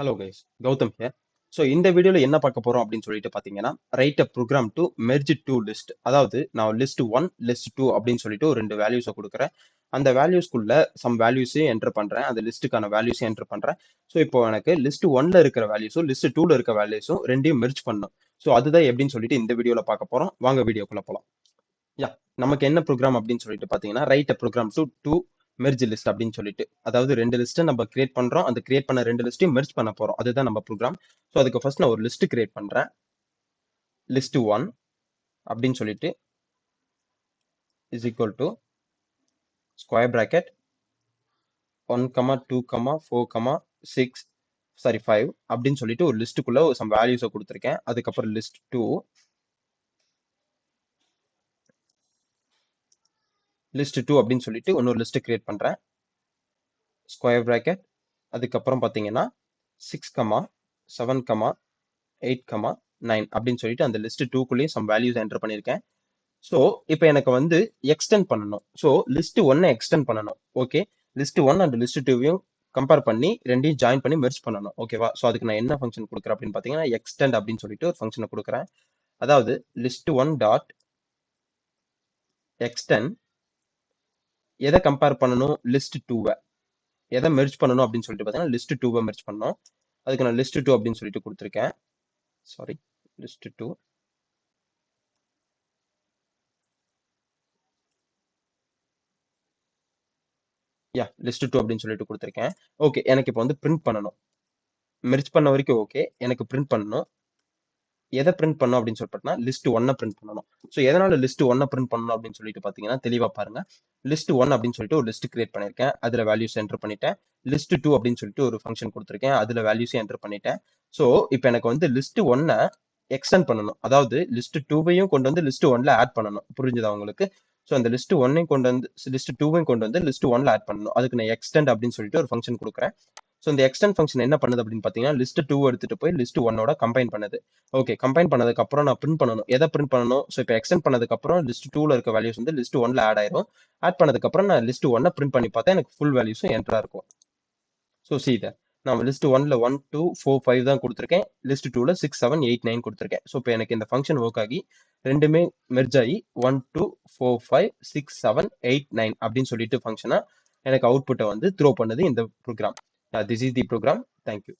Hello guys, Gautam here. So இந்த வீடியோவில் என்ன பார்க்க போகிறோம் அப்படின்னு சொல்லிட்டு பார்த்தீங்கன்னா, write a program to merge two list. அதாவது நான் லிஸ்ட் ஒன் லிஸ்ட் டூ அப்படின்னு சொல்லிட்டு ஒரு ரெண்டு வேல்யூஸை கொடுக்குறேன். அந்த வேல்யூஸ்க்குள்ள சம் வேல்யூஸையும் என்டர் பண்ணுறேன், அந்த லிஸ்ட்டுக்கான வேல்யூஸையும் என்டர் பண்ணுறேன். ஸோ இப்போ எனக்கு லிஸ்ட் ஒன்ல இருக்கிற வேல்யூஸும் லிஸ்ட் டூல இருக்க வேல்யூஸும் ரெண்டையும் மெர்ஜ் பண்ணணும். ஸோ அதுதான் எப்படின்னு சொல்லிட்டு இந்த வீடியோவில் பார்க்க போகிறோம். வாங்க வீடியோக்குள்ள போகலாம். யா, நமக்கு என்ன ப்ரோக்ராம் அப்படின்னு சொல்லிட்டு பார்த்தீங்கன்னா, write a program to two merge list அப்படின்னு சொல்லிட்டு, அதாவது ரெண்டு லிஸ்ட்டை நம்ம கிரியேட் பண்றோம். அந்த கிரியேட் பண்ண ரெண்டு லிஸ்ட்டையும் மெர்ஜ் பண்ண போறோம். அதுதான் நம்ம ப்ரோக்ராம். ஸோ அதுக்கு ஃபர்ஸ்ட் நான் ஒரு லிஸ்ட் கிரியேட் பண்றேன். லிஸ்ட் ஒன் அப்படின்னு சொல்லிட்டு is equal to square bracket 1,2,4,6 அப்படின்னு சொல்லிட்டு ஒரு லிஸ்ட்டுக்குள்ள சம் வேல்யூஸை கொடுத்துருக்கேன். அதுக்கப்புறம் லிஸ்ட் டூ அப்படின்னு சொல்லிட்டு இன்னொரு லிஸ்ட் கிரியேட் பண்றேன். ஸ்கொயர் பிராக்கெட் அதுக்கப்புறம் பார்த்தீங்கன்னா 6,7,8,9 அப்படின்னு சொல்லிட்டு அந்த லிஸ்ட் டூக்குள்ளேயும் சம் வேல்யூஸ் என்டர் பண்ணியிருக்கேன். ஸோ இப்போ எனக்கு வந்து எக்ஸ்டெண்ட் பண்ணணும். ஸோ லிஸ்ட் ஒன்னை எக்ஸ்டெண்ட் பண்ணணும். Okay, list one and list டூவையும் கம்பேர் பண்ணி ரெண்டையும் ஜாயின் பண்ணி மெர்ஜ் பண்ணணும். ஓகேவா? ஸோ அதுக்கு நான் என்ன ஃபங்க்ஷன் கொடுக்குறேன் அப்படின்னு பார்த்தீங்கன்னா, எக்ஸ்டெண்ட் அப்படின்னு சொல்லிட்டு ஒரு ஃபங்க்ஷனை கொடுக்குறேன். அதாவது லிஸ்ட் ஒன் டாட் எக்ஸ்டெண்ட் எதை கம்பேர் பண்ணணும்? லிஸ்ட் டூவை. எதை மெர்ஜ் பண்ணணும் அப்படின்னு சொல்லிட்டு பார்த்தீங்கன்னா லிஸ்ட் டூவை மெர்ஜ் பண்ணணும். அதுக்கு நான் லிஸ்ட் டூ அப்படின்னு சொல்லிட்டு கொடுத்துருக்கேன். Sorry, list two. Yeah, list two அப்படின்னு சொல்லிட்டு கொடுத்துருக்கேன். ஓகே, எனக்கு இப்போ வந்து பிரிண்ட் பண்ணணும். மெர்ஜ் பண்ண வரைக்கும் ஓகே, எனக்கு பிரிண்ட் பண்ணணும். எதை பிரிண்ட் பண்ணணும் அப்படின்னு சொல்லிட்டு லிஸ்ட் ஒன்னை பிரிண்ட் பண்ணணும். ஸோ எதனால லிஸ்ட் ஒன்னை பிரிண்ட் பண்ணணும் அப்படின்னு சொல்லிட்டு பார்த்தீங்கன்னா தெளிவாக பாருங்க. லிஸ்ட் ஒன் அப்படின்னு சொல்லிட்டு ஒரு லிஸ்ட் கிரியேட் பண்ணியிருக்கேன். அதில் வேல்யூஸ் என்டர் பண்ணிட்டேன். லிஸ்ட் டூ அப்படின்னு சொல்லிட்டு ஒரு ஃபங்க்ஷன் கொடுத்துருக்கேன். அதில் வேல்யூஸ் என்டர் பண்ணிட்டேன். ஸோ இப்போ எனக்கு வந்து லிஸ்ட் ஒன்னை எக்ஸ்டெண்ட் பண்ணணும். அதாவது லிஸ்ட் டூவையும் கொண்டு வந்து லிஸ்ட் ஒன்ல ஆட் பண்ணணும். புரிஞ்சுதா உங்களுக்கு? ஸோ அந்த லிஸ்ட் ஒன்னையும் கொண்டு வந்து லிஸ்ட் டூவையும் கொண்டு வந்து லிஸ்ட் ஒன்ல ஆட் பண்ணணும். அதுக்கு நான் எக்ஸ்டெண்ட் அப்படின்னு சொல்லிட்டு ஒரு ஃபங்க்ஷன் கொடுக்குறேன். ஸோ இந்த எக்ஸ்டெண்ட் ஃபங்க்ஷன் என்ன பண்ணுது அப்படின்னு பார்த்தீங்கன்னா லிஸ்ட் டூ எடுத்துட்டு போய் லிஸ்ட் ஒன்னோட கம்பைன் பண்ணுது. ஓகே, கம்பைன் பண்ணதுக்கு அப்புறம் நான் பிரிண்ட் பண்ணணும். எதை பிரிண்ட் பண்ணணும்? ஸோ இப்போ எக்ஸ்டெண்ட் பண்ணதுக்கு அப்புறம் லிஸ்ட் டூல இருக்க வேல்யூஸ் வந்து லிஸ்ட் ஒன்ல ஆட் ஆயிரும். ஆட் பண்ணதுக்கு அப்புறம் நான் லிஸ்ட் ஒன்னை பிரிண்ட் பண்ணி பார்த்தா எனக்கு ஃபுல் வேல்யூஸும் என்டரா இருக்கும். ஸோ சி இதை நான் லிஸ்ட் ஒன்ல 1 2 4 5 தான் கொடுத்துருக்கேன். லிஸ்ட் டூல 6 7 8 9 கொடுத்துருக்கேன். ஸோ இப்போ எனக்கு இந்த ஃபங்க்ஷன் ஒர்க் ஆகி ரெண்டுமே மெர்ஜ் ஆகி 1 2 4 5 6 7 8 9 அப்படின்னு சொல்லிட்டு ஃபங்க்ஷனா எனக்கு அவுட்புட்டை வந்து த்ரோ பண்ணுது இந்த program. This is the program. Thank you.